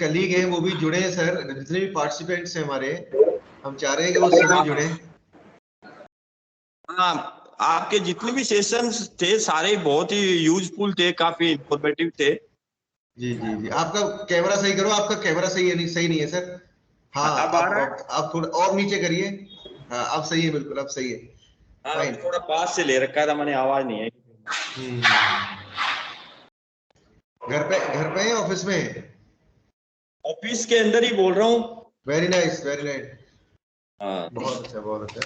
Colleague हैं वो भी जुड़े हैं सर, जितने भी पार्टिसिपेंट्स हैं हमारे, हम चाह रहे हैं कि वो सभी जुड़े। हाँ, आपके जितने भी सेशंस थे सारे बहुत ही यूजफुल थे, काफी इंफॉर्मेटिव थे। जी जी जी, आपका कैमरा सही करो, आपका कैमरा सही है, नहीं सही नहीं है सर। हाँ, अब आ रहा है? आप थोड़ा और नीचे करिए। हाँ, अब सही है, बिल्कुल अब सही है। हाँ, थोड़ा पास से ले रखा था मैंने, आवाज नहीं है। घर पे है, ऑफिस में है? ऑफिस के अंदर ही बोल रहा हूँ। Very nice, very nice. हाँ, बहुत अच्छा, बहुत अच्छा।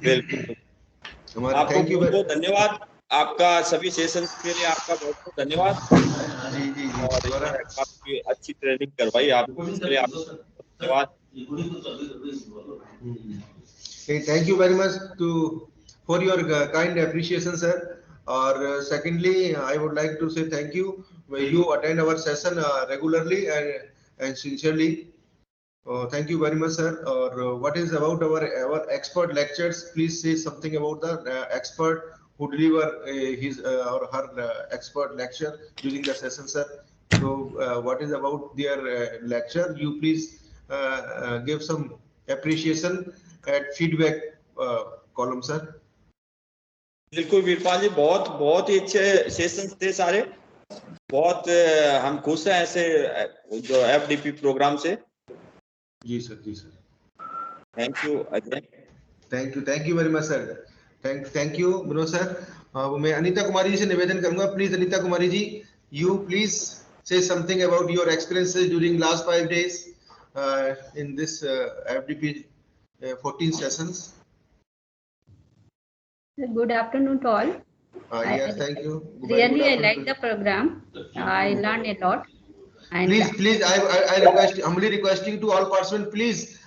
बिल्कुल। हमारे आपको थैंक यू। बहुत बहुत धन्यवाद, आपका सभी सेशन के लिए आपका बहुत बहुत धन्यवाद। जी जी जी, और ये काफी अच्छी ट्रेनिंग करवाई आपको, इसके लिए आपको धन्यवाद। Thank you very much for your kind appreciation, sir. Or secondly, I would like to say thank you. You attend our session regularly and sincerely. Thank you very much, sir. Or what is about our expert lectures? Please say something about the expert who deliver his or her expert lecture during the session, sir. So, what is about their lecture? You please give some appreciation at feedback column, sir. बिल्कुल वीरपाल जी, बहुत बहुत ही अच्छे sessions थे सारे। बहुत हम खुश हैं ऐसे जो एफडीपी प्रोग्राम से। जी सर, जी sir. Thank you Ajay. Thank you very much sir. Thank you Vinod sir. मैं अनीता कुमारी जी से निवेदन करूंगा, please Anita Kumari ji, you please say something about your experiences during last 5 days in this FDP 14 sessions. Good afternoon to all. Yes, thank you. Really, I like the program. I learned a lot. And please, I request, humbly requesting to all participants, please,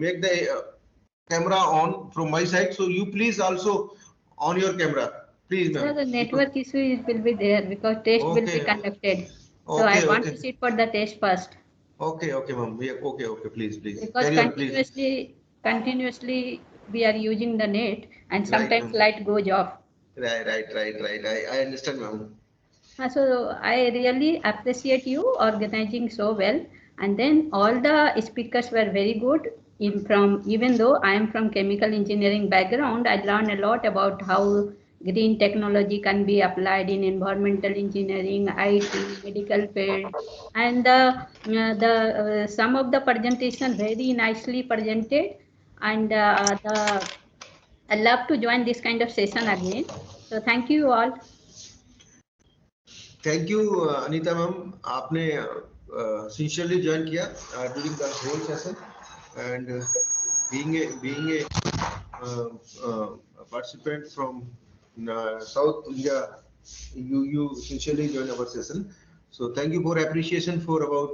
make the camera on from my side, so you please also on your camera, please, ma'am. So the network issue will be there because test will be conducted. So I want to sit for the test first. Okay, ma'am. Okay, please. Because continuously we are using the net and sometimes light goes off. Right. I understand, ma'am. So I really appreciate you organizing so well, and then all the speakers were very good. Even though I am from chemical engineering background, I learned a lot about how green technology can be applied in environmental engineering, IT, medical field, and some of the presentation very nicely presented, and I love to join this kind of session again. So thank you all. Thank you, Anita ma'am. आपने sincerely join किया during the whole session, and being a participant from South India, you sincerely join our session. So thank you for appreciation for about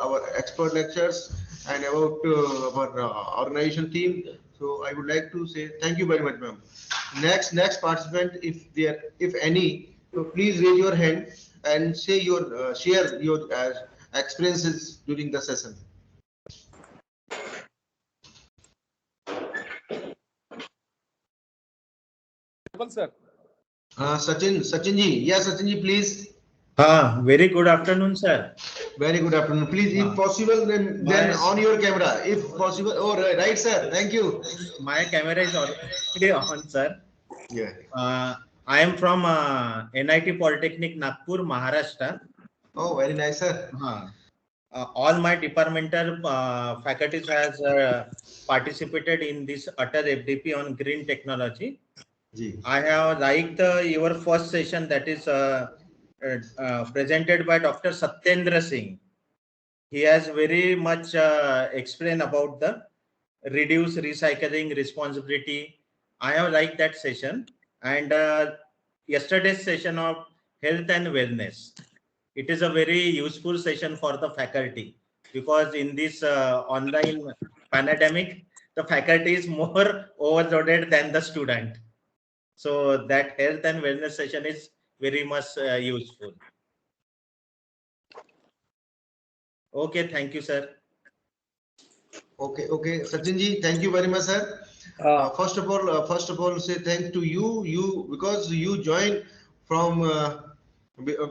our expert lectures and about our organization team. So I would like to say thank you very much, ma'am. Next participant, if any, so please raise your hand and say your share your experiences during the session. Sir. Sachin ji, yes, Sachin ji, please. Very good afternoon, sir. Very good afternoon. Please, if possible, then on your camera, if possible. Oh, right, sir. Thank you. My camera is already on, sir. Yeah. I am from NIT Polytechnic, Nagpur, Maharashtra. Oh, very nice, sir. All my departmental faculties has participated in this Atal FDP on green technology. I have liked your first session, that is presented by Dr. Satyendra Singh. He has very much explained about the reduce recycling responsibility. I have liked that session, and yesterday's session of health and wellness. It is a very useful session for the faculty, because in this online pandemic, the faculty is more overloaded than the student. So that health and wellness session is very much useful. Okay, thank you, sir. Okay, Sachin ji, thank you very much, sir. First of all, say thanks to you because you joined from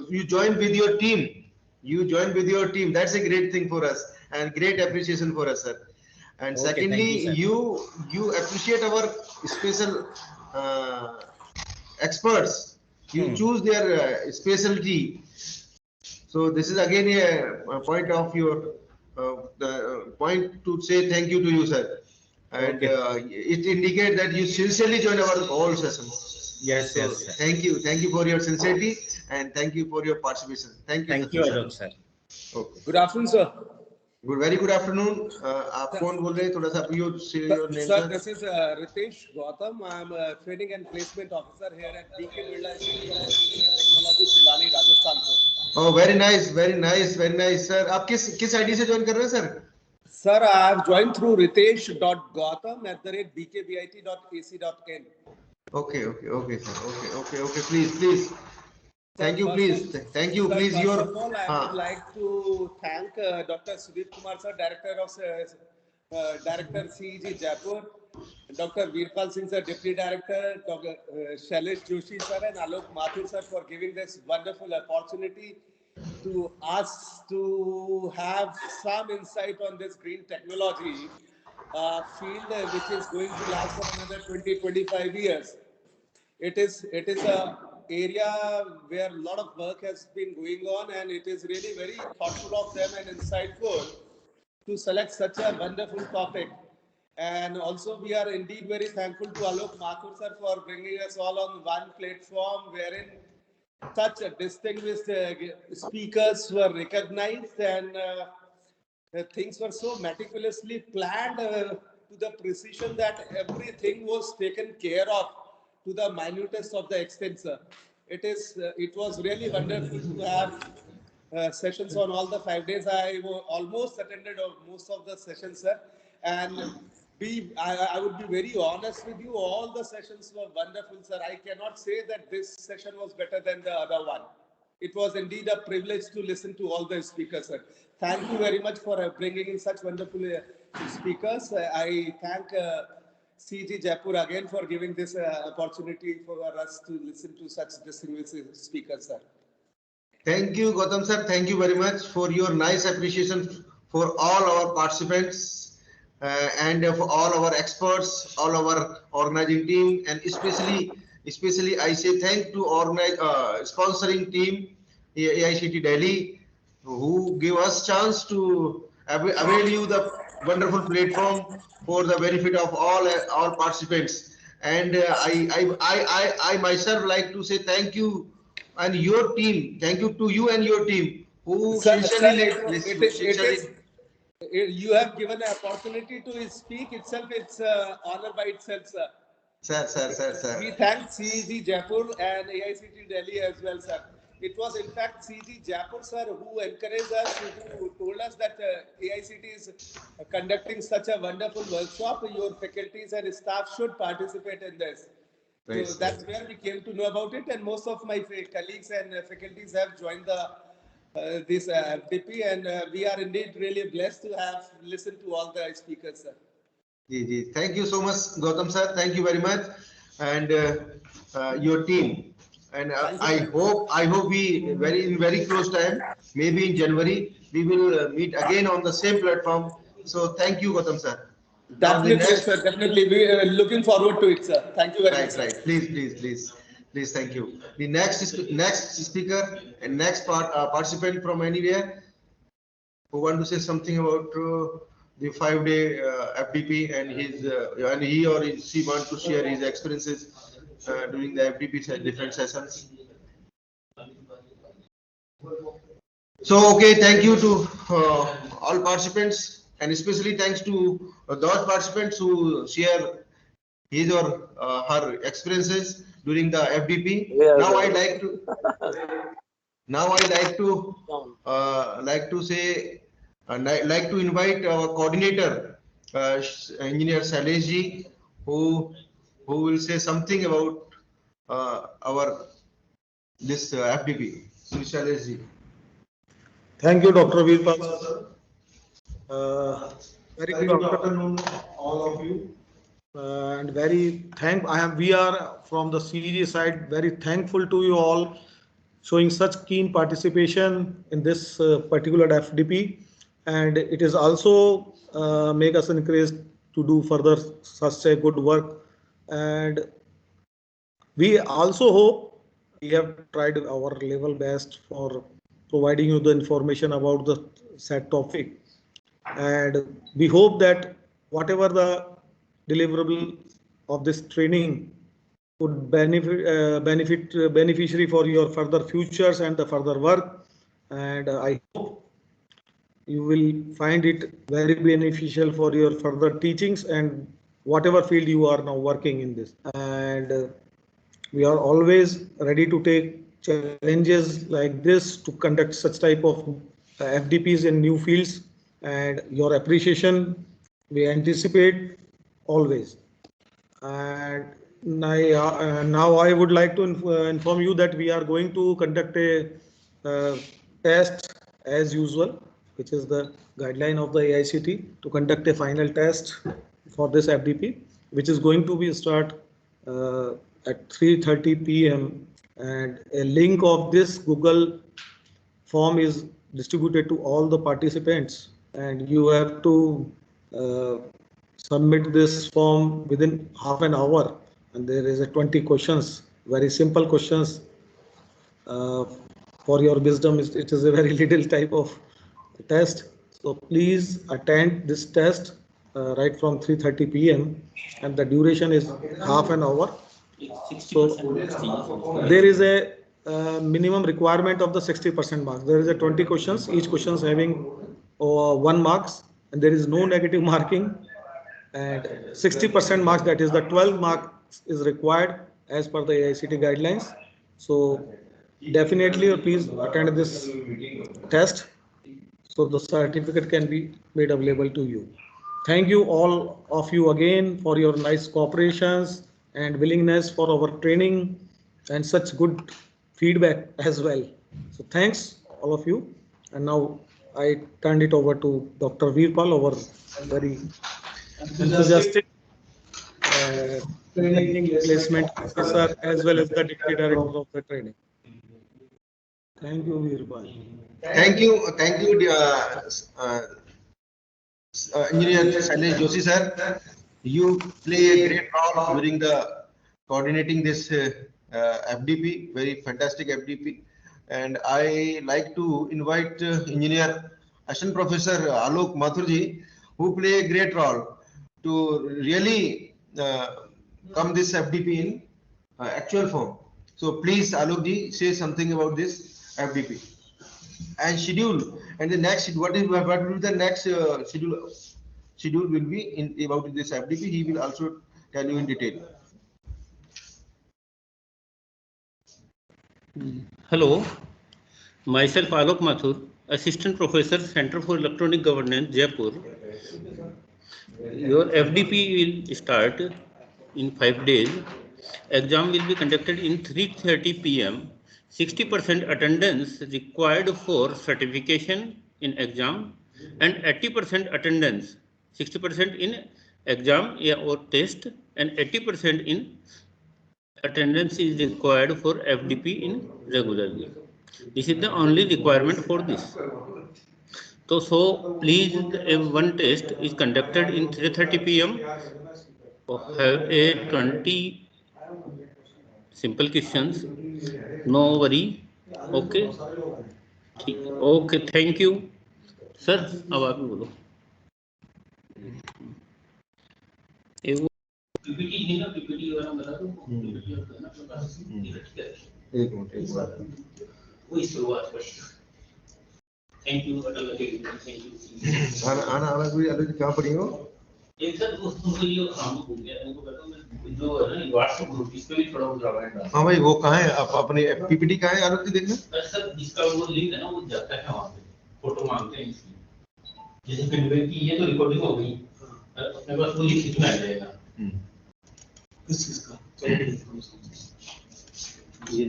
you joined with your team you joined with your team. That's a great thing for us and great appreciation for us, sir. And Okay, secondly, thank you appreciate our special experts. You choose their specialty. So this is again a point of your the point to say thank you to you, sir. And it indicates that you sincerely join our all sessions. Yes, So yes, sir. thank you for your sincerity and thank you for your participation. Thank you. Thank you, Alok sir. Okay. Good afternoon, sir. Very good afternoon. आप कौन बोल रहे हैं? थोड़ा सा you say your name, Sir, sir. this is Ritesh Gautam. I'm a training and placement officer here at BK Birla Institute of Engineering and Technology, Pilani, Rajasthan, sir. Oh, very nice, sir. आप किस ID से join कर रहे हैं, sir? Sir, I have joined through ritesh.gautam@bkbit.ac.in. Okay, sir. Okay. Please. Thank you, please. Thank you, Sir, please. first Your of all, I would like to thank Dr. Sudip Kumar, sir, Director CEG Jaipur, Dr. Virpal Singh, sir, Deputy Director, Dr. Shailesh Joshi, sir, and Alok Mathur, sir, for giving this wonderful opportunity to us to have some insight on this green technology field, which is going to last for another 20-25 years. It is a area where a lot of work has been going on, and it is really very thoughtful of them and insightful to select such a wonderful topic. And also we are indeed very thankful to Alok Mathur, sir, for bringing us all on one platform wherein such distinguished speakers were recognized, and things were so meticulously planned to the precision that everything was taken care of to the minutest of the extent, sir. It was really wonderful to have sessions on all the 5 days. I almost attended most of the sessions, sir. And I would be very honest with you, all the sessions were wonderful, sir. I cannot say that this session was better than the other one. It was indeed a privilege to listen to all the speakers, sir. Thank you very much for bringing in such wonderful speakers. I thank CG Jaipur again for giving this opportunity for us to listen to such distinguished speakers, sir. Thank you, Gautam sir. Thank you very much for your nice appreciation for all our participants and for all our experts, all our organizing team, and especially I say thank to sponsoring team AICT Delhi, who give us chance to avail you the wonderful platform for the benefit of all participants. And I myself like to say thank you and your team. Thank you to you and your team who you have given an opportunity to speak itself. It's honor by itself, sir. Sir. We thank CEG Jaipur and AICT Delhi as well, sir. It was in fact CEG Jaipur, sir, who encouraged us, who told us that AICT is conducting such a wonderful workshop. Your faculties and staff should participate in this. So that's where we came to know about it, and most of my colleagues and faculties have joined this FDP, and we are indeed really blessed to have listened to all the speakers, sir. Thank you so much, Gautam sir. Thank you very much, and your team. And I hope we in very close time, maybe in January, we will meet again on the same platform. So thank you, Gautam sir. Definitely, sir. Definitely, we are looking forward to it, sir. Thank you very much. Right. Please. Thank you. The next speaker and next participant from anywhere who want to say something about the 5-day FDP and he or she want to share his experiences during the FDP different sessions. So okay, thank you to all participants, and especially thanks to those participants who share his or her experiences during the FDP. Now I like to invite our coordinator, Engineer Shailesh ji, who will say something about this FDP. Shailesh ji. Thank you, Dr. Virpal. Very good afternoon, all of you. And we are from the CEG side very thankful to you all showing such keen participation in this particular FDP, and it is also make us encouraged to do further such a good work. And we also hope we have tried our level best for providing you the information about the set topic, and we hope that whatever the deliverable of this training would beneficiary for your further futures and the further work. And I hope you will find it very beneficial for your further teachings and whatever field you are now working in this. And we are always ready to take challenges like this to conduct such type of FDPs in new fields, and your appreciation we anticipate always. And now I would like to inform you that we are going to conduct a test as usual, which is the guideline of the AICTE to conduct a final test for this FDP, which is going to be start at 3:30 p.m. and a link of this Google form is distributed to all the participants, and you have to submit this form within half an hour. And there is a 20 questions, very simple questions. For your wisdom, it is a very little type of test. So please attend this test right from 3:30 p.m. and the duration is half an hour. So there is a minimum requirement of the 60% marks. There is a 20 questions, each question is having 1 marks, and there is no negative marking. And 60% marks, that is the 12 marks is required as per the AICTE guidelines. So definitely please attend this test so the certificate can be made available to you. Thank you all of you again for your nice cooperations and willingness for our training and such good feedback as well. So thanks all of you. And now I turn it over to Dr. Veerpal, our very enthusiastic training placement officer as well as the deputy director of the training. Thank you, Veerpal. Thank you, Engineer Shailesh Joshi sir. You play a great role during the coordinating this FDP, very fantastic FDP. And I like to invite Engineer Assistant Professor Alok Mathurji, who play a great role to really come this FDP in actual form. So please, Alokji, say something about this FDP and schedule. And the next, what will be the next schedule will be in about this FDP. He will also tell you in detail. Hello, myself Alok Mathur, Assistant Professor, Center for Electronic Governance, Jaipur. Your FDP will start in 5 days. Exam will be conducted in 3:30 p.m. 60% attendance required for certification in exam and 80% attendance, 60% in exam or test and 80% in attendance is required for FDP in regularly. This is the only requirement for this. So please, one test is conducted in 3:30 p.m. Have a 20 simple questions. No worry. Okay. Okay. Thank you, sir. अब आप भी बोलो. PPT नहीं ना, PPT वाला बता दो. एक मिनट. वो इस शुरुआत पर. Thank you. Thank you. आना कोई अलग क्या पढ़ी हो? एक सर दोस्तों को ये काम हो गया, उनको कहता हूं मैं जो है ना व्हाट्सएप ग्रुप इस पे भी थोड़ा उठावा है. हाँ भाई, वो कहाँ है? आप अपने पीपीटी कहाँ है आलोक जी? देखना सर, इसका वो लिंक है ना, वो जाता है वहां पे, फोटो मांगते हैं इसकी. जैसे कन्वे की ये तो रिकॉर्डिंग हो गई, अपने पास वो लिखित में आ जाएगा. किस चीज का? ये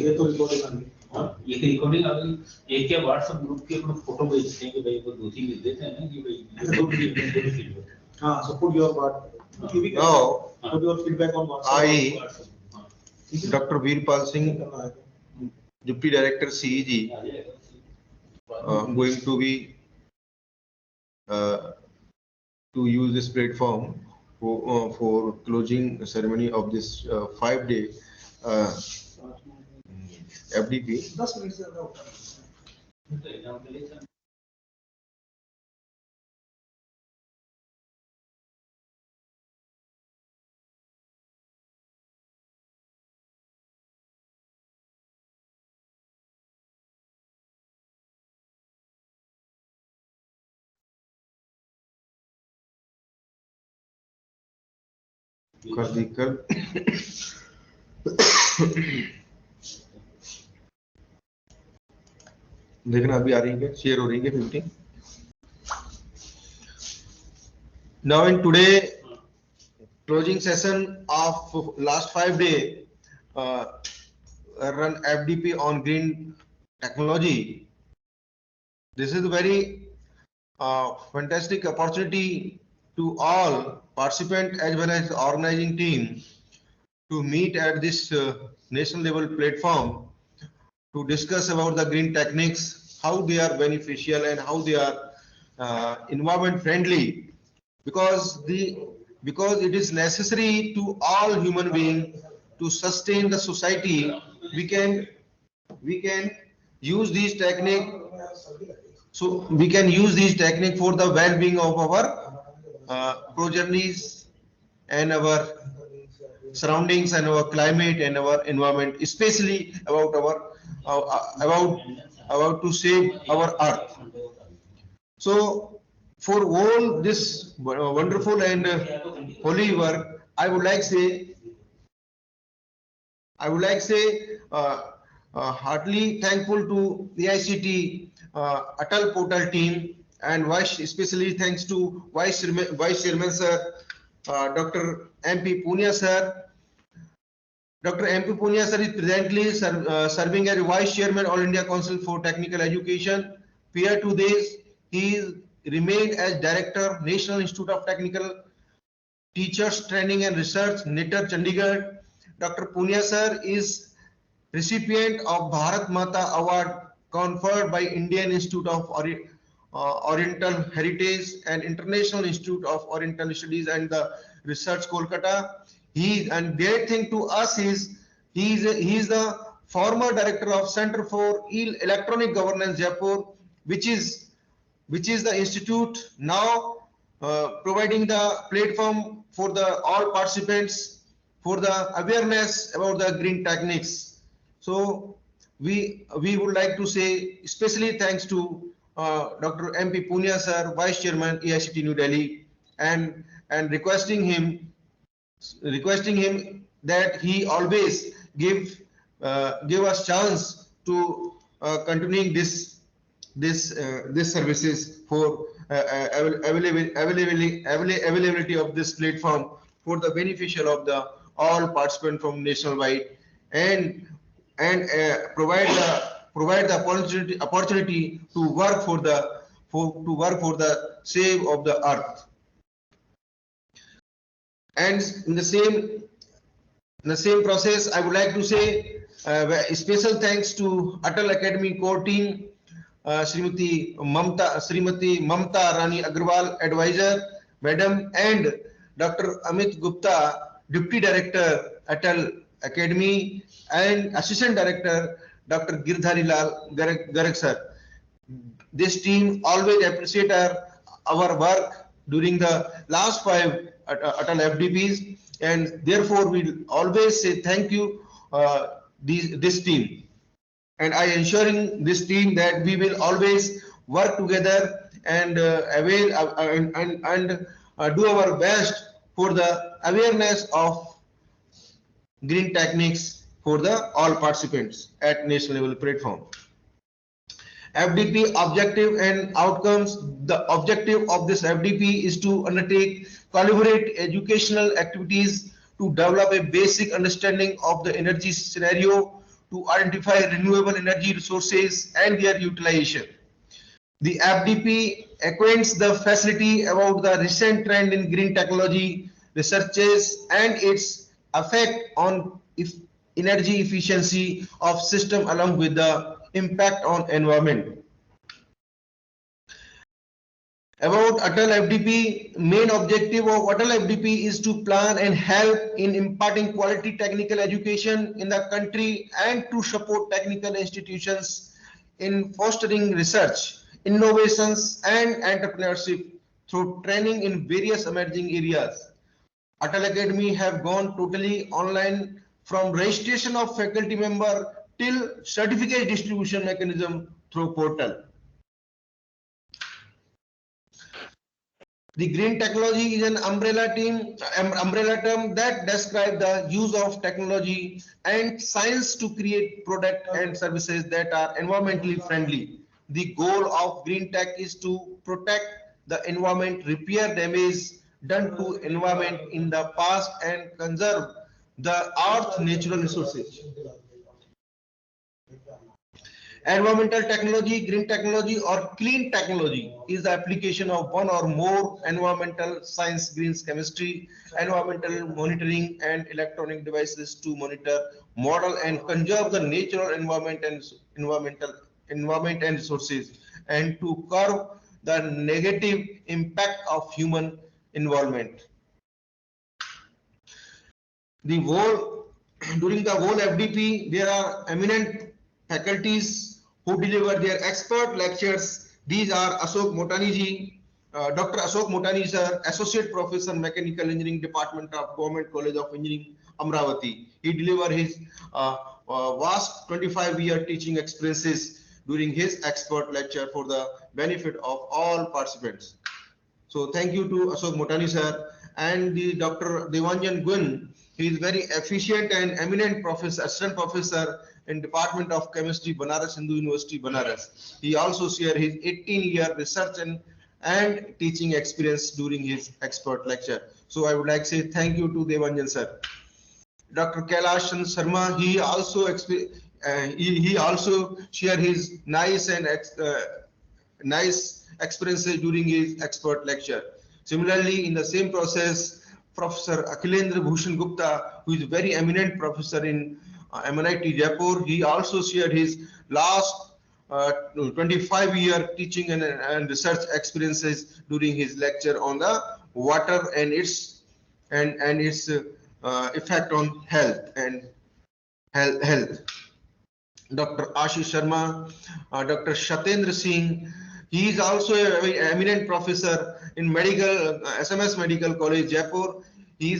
ये तो रिकॉर्डिंग आ गई. हाँ, ये रिकॉर्डिंग आ गई. एक क्या व्हाट्सएप ग्रुप के अपने फोटो भेजते हैं कि भाई वो 2-3 लिख देते हैं ना कि भाई. हाँ, so put your part. Now, put your feedback on WhatsApp. I, Dr. Veerpal Singh, Deputy Director CEG going to be to use this platform for closing ceremony of this 5-day FDP. कर दी कर देखना अभी आ रही है, share हो रही है 15. Now in today closing session of last 5-day run FDP on green technology. This is a very fantastic opportunity to all participants as well as organizing team to meet at this national level platform to discuss about the green techniques, how they are beneficial and how they are environment friendly, because it is necessary to all human beings to sustain the society. We can use these technique, so we can use these technique for the well-being of our progenitors and our surroundings and our climate and our environment, especially about about to save our earth. So for all this wonderful and holy work, I would like say heartily thankful to the ICT Atal Portal team, and especially thanks to Vice Chairman Sir, Dr. MP Punia Sir. Dr. MP Punia Sir is presently serving as Vice Chairman All India Council for Technical Education. Prior to this, he remained as Director, National Institute of Technical Teachers Training and Research, NITR, Chandigarh. Dr. Punia Sir is recipient of Bharat Mata Award conferred by Indian Institute of Oriental Heritage and International Institute of Oriental Studies and the Research, Kolkata. And great thing to us is he is the former director of Center for Electronic Governance, Jaipur, which is the institute now providing the platform for the all participants for the awareness about the green techniques. So we would like to say especially thanks to Dr. MP Punia Sir, Vice Chairman AICT New Delhi, and requesting him that he always give us chance to continuing this services for availability of this platform for the beneficial of the all participants from nationwide, and provide the opportunity to work for the save of the earth. And in the same process, I would like to say special thanks to Atal Academy core team, Srimati Mamta Rani Agrawal, advisor, Madam, and Dr. Amit Gupta, Deputy Director, Atal Academy, and Assistant Director, Dr. Girdhari Lal Garg sir. This team always appreciate our work during the last 5 Atal FDPs, and therefore we always say thank you this team. And I ensuring this team that we will always work together and avail and do our best for the awareness of green techniques for the all participants at national level platform. FDP objective and outcomes. The objective of this FDP is to undertake collaborate educational activities to develop a basic understanding of the energy scenario, to identify renewable energy resources and their utilization. The FDP acquaints the facility about the recent trend in green technology researches and its effect on energy efficiency of system along with the impact on environment. About Atal FDP, main objective of Atal FDP is to plan and help in imparting quality technical education in the country and to support technical institutions in fostering research, innovations and entrepreneurship through training in various emerging areas. Atal Academy have gone totally online from registration of faculty member till certificate distribution mechanism through portal. The green technology is an umbrella term that describes the use of technology and science to create products and services that are environmentally friendly. The goal of green tech is to protect the environment, repair damage done to environment in the past and conserve the earth's natural resources. Environmental technology, green technology or clean technology is the application of one or more environmental science, greens, chemistry, environmental monitoring and electronic devices to monitor, model and conserve the natural environment and resources and to curb the negative impact of human involvement. During the whole FDP, there are eminent faculties who deliver their expert lectures. These are Ashok Motani ji, Dr. Ashok Motani sir, Associate Professor, Mechanical Engineering Department of Government College of Engineering, Amravati. He delivered his vast 25-year teaching experiences during his expert lecture for the benefit of all participants. So thank you to Ashok Motani sir and the Dr. Devanjan Gun. He is very efficient and eminent professor, assistant professor in Department of Chemistry, Banaras Hindu University, Banaras. He also shared his 18-year research and teaching experience during his expert lecture. So I would like to say thank you to Devanjan sir. Dr. Kailash Sharma, he also shared his nice experiences during his expert lecture. Similarly, in the same process, Professor Akhilendra Bhushan Gupta, who is a very eminent professor in MNIT Jaipur, he also shared his last 25-year teaching and research experiences during his lecture on the water and its effect on health and health. Dr. Ashish Sharma, Dr. Shatendra Singh, he is also a very eminent professor in medical SMS Medical College Jaipur. He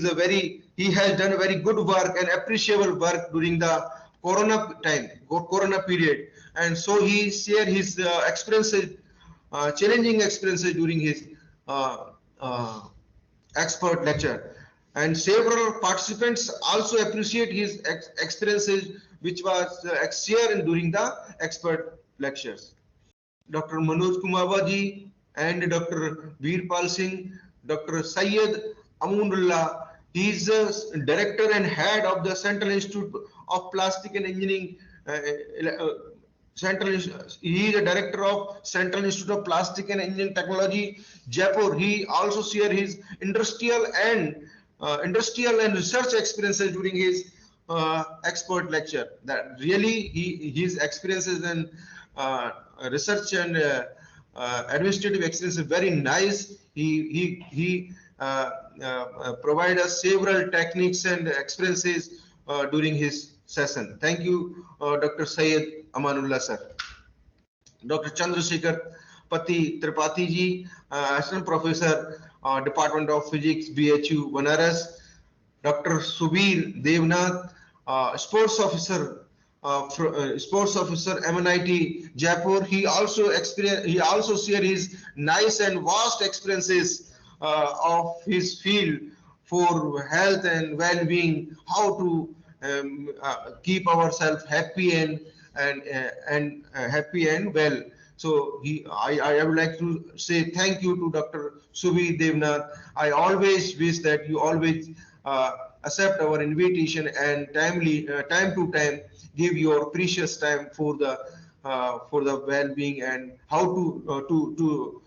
has done a very good work and appreciable work during the Corona period, and so he shared his experiences, challenging experiences during his expert lecture. And several participants also appreciate his experiences, which was shared during the expert lectures. Dr. Manoj Kumar ji and Dr. Veerpal Singh, Dr. Syed Amunullah, he is the director and head of the Central Institute of Plastic and Engineering. He is the director of Central Institute of Plastic and Engineering Technology, Jaipur. He also shared his industrial and research experiences during his expert lecture. That really his experiences and research and administrative experience is very nice. He provide us several techniques and experiences during his session. Thank you, Dr. Syed Amanullah sir. Dr. Chandrasekhar Pati Tripathi ji, Assistant Professor, Department of Physics, BHU, Banaras. Dr. Subir Devnath, Sports Officer, MNIT Jaipur. He also shared his nice and vast experiences of his field for health and well-being, how to keep ourselves happy and happy and well. So I would like to say thank you to Dr. Subir Devnath. I always wish that you always accept our invitation and time to time give your precious time for the well-being and how to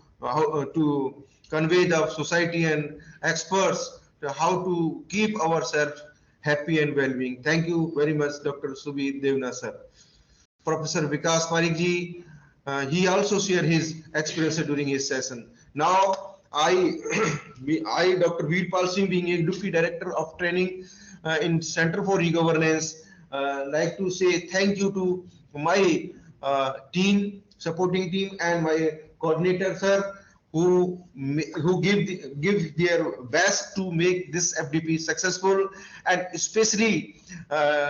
convey the society and experts how to keep ourselves happy and well-being. Thank you very much, Dr. Subir Devna sir. Professor Vikas Parik ji, he also shared his experience during his session. Now, I, Dr. Veerpal Singh, being a Deputy Director of Training in Center for E-Governance, like to say thank you to my team, supporting team, and my coordinator, sir, who give their best to make this FDP successful, and especially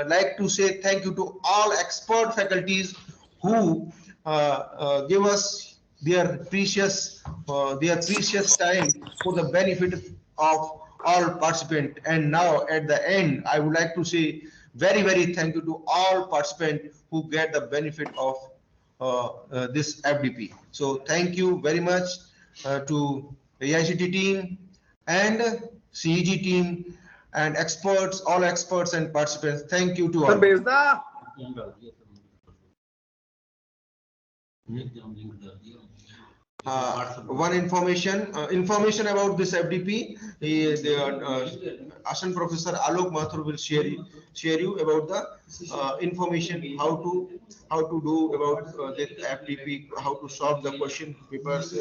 like to say thank you to all expert faculties who give us their precious time for the benefit of all participants. And now at the end, I would like to say very thank you to all participants who get the benefit of this FDP. So thank you very much to the ICT team and CEG team and experts, all experts and participants. Thank you to all. One information about this FDP. Assistant Professor Alok Mathur will share you about the information how to do about the FDP, how to solve the question papers.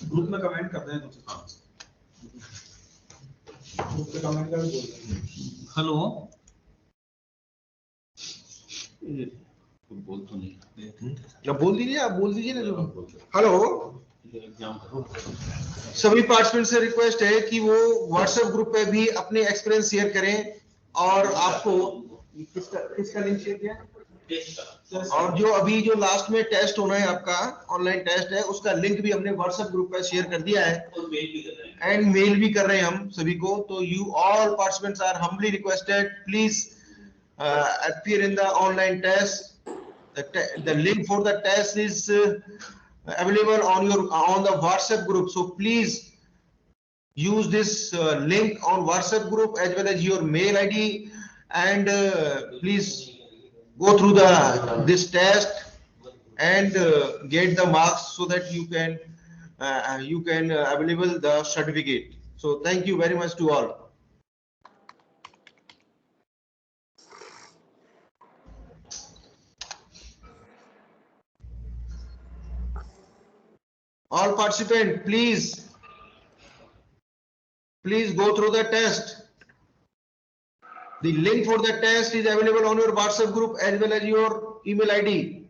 Group में comment करते हैं hello बोल दीजिए, आप बोल दीजिए ना जो हेलो। सभी पार्टिसिपेंट से रिक्वेस्ट है कि वो व्हाट्सएप ग्रुप पे भी अपने एक्सपीरियंस शेयर करें, और आपको किसका लिंक शेयर किया, और जो अभी जो लास्ट में टेस्ट होना है आपका ऑनलाइन टेस्ट है, उसका लिंक भी हमने व्हाट्सएप ग्रुप पे शेयर कर दिया है, एंड मेल भी कर रहे हैं हम सभी को। तो you all participants are humbly requested, please appear in the online test. The link for the test is available on the WhatsApp group. So please use this link on WhatsApp group as well as your mail ID, and please go through this test and get the marks so that you can available the certificate. So thank you very much to all. All participants, please go through the test. The link for the test is available on your WhatsApp group as well as your email ID.